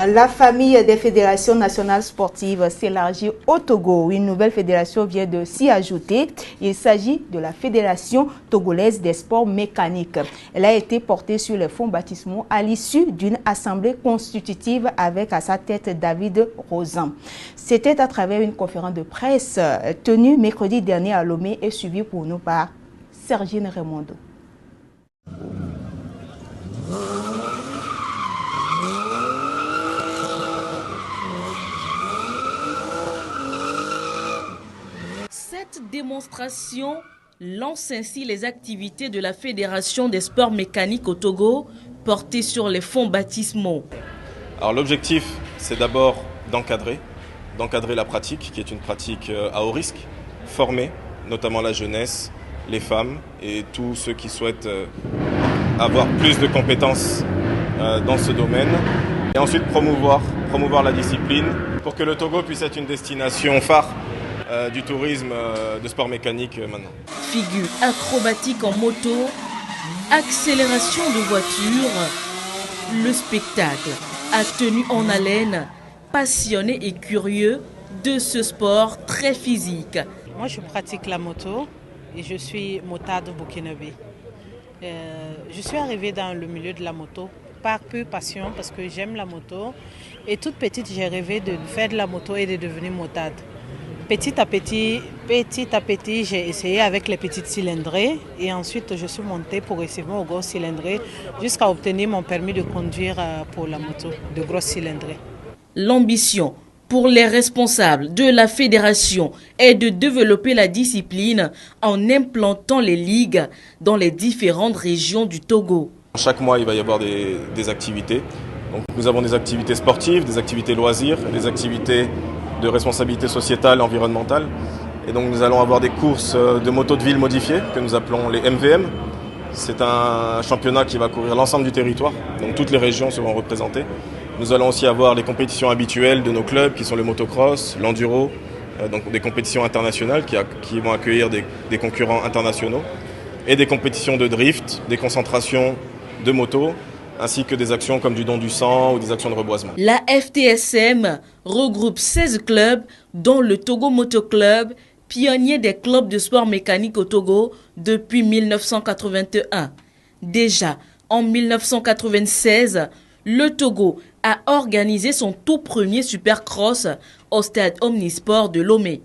La famille des fédérations nationales sportives s'élargit au Togo. Une nouvelle fédération vient de s'y ajouter. Il s'agit de la Fédération togolaise des sports mécaniques. Elle a été portée sur les fonds baptismaux à l'issue d'une assemblée constitutive avec à sa tête David Rosan. C'était à travers une conférence de presse tenue mercredi dernier à Lomé et suivie pour nous par Sergine Raimondo. Cette démonstration lance ainsi les activités de la Fédération des sports mécaniques au Togo, portées sur les fonds baptismaux. Alors l'objectif, c'est d'abord d'encadrer la pratique, qui est une pratique à haut risque, former notamment la jeunesse, les femmes et tous ceux qui souhaitent avoir plus de compétences dans ce domaine. Et ensuite promouvoir la discipline pour que le Togo puisse être une destination phare du tourisme de sport mécanique maintenant. Figure acrobatique en moto, accélération de voiture, le spectacle a tenu en haleine, passionnés et curieux de ce sport très physique. Moi je pratique la moto et je suis motarde burkinabé. Je suis arrivée dans le milieu de la moto par pure passion parce que j'aime la moto et toute petite j'ai rêvé de faire de la moto et de devenir motarde. Petit à petit, j'ai essayé avec les petites cylindrées et ensuite je suis montée progressivement aux grosses cylindrées jusqu'à obtenir mon permis de conduire pour la moto de grosses cylindrées. L'ambition pour les responsables de la fédération est de développer la discipline en implantant les ligues dans les différentes régions du Togo. Chaque mois, il va y avoir des activités. Donc, nous avons des activités sportives, des activités loisirs, des activités de responsabilité sociétale et environnementale. Et donc nous allons avoir des courses de motos de ville modifiées que nous appelons les MVM. C'est un championnat qui va couvrir l'ensemble du territoire, donc toutes les régions seront représentées. Nous allons aussi avoir les compétitions habituelles de nos clubs qui sont le motocross, l'enduro, donc des compétitions internationales qui vont accueillir des concurrents internationaux et des compétitions de drift, des concentrations de motos, ainsi que des actions comme du don du sang ou des actions de reboisement. La FTSM regroupe 16 clubs, dont le Togo Moto Club, pionnier des clubs de sport mécanique au Togo depuis 1981. Déjà, en 1996, le Togo a organisé son tout premier supercross au stade Omnisport de Lomé.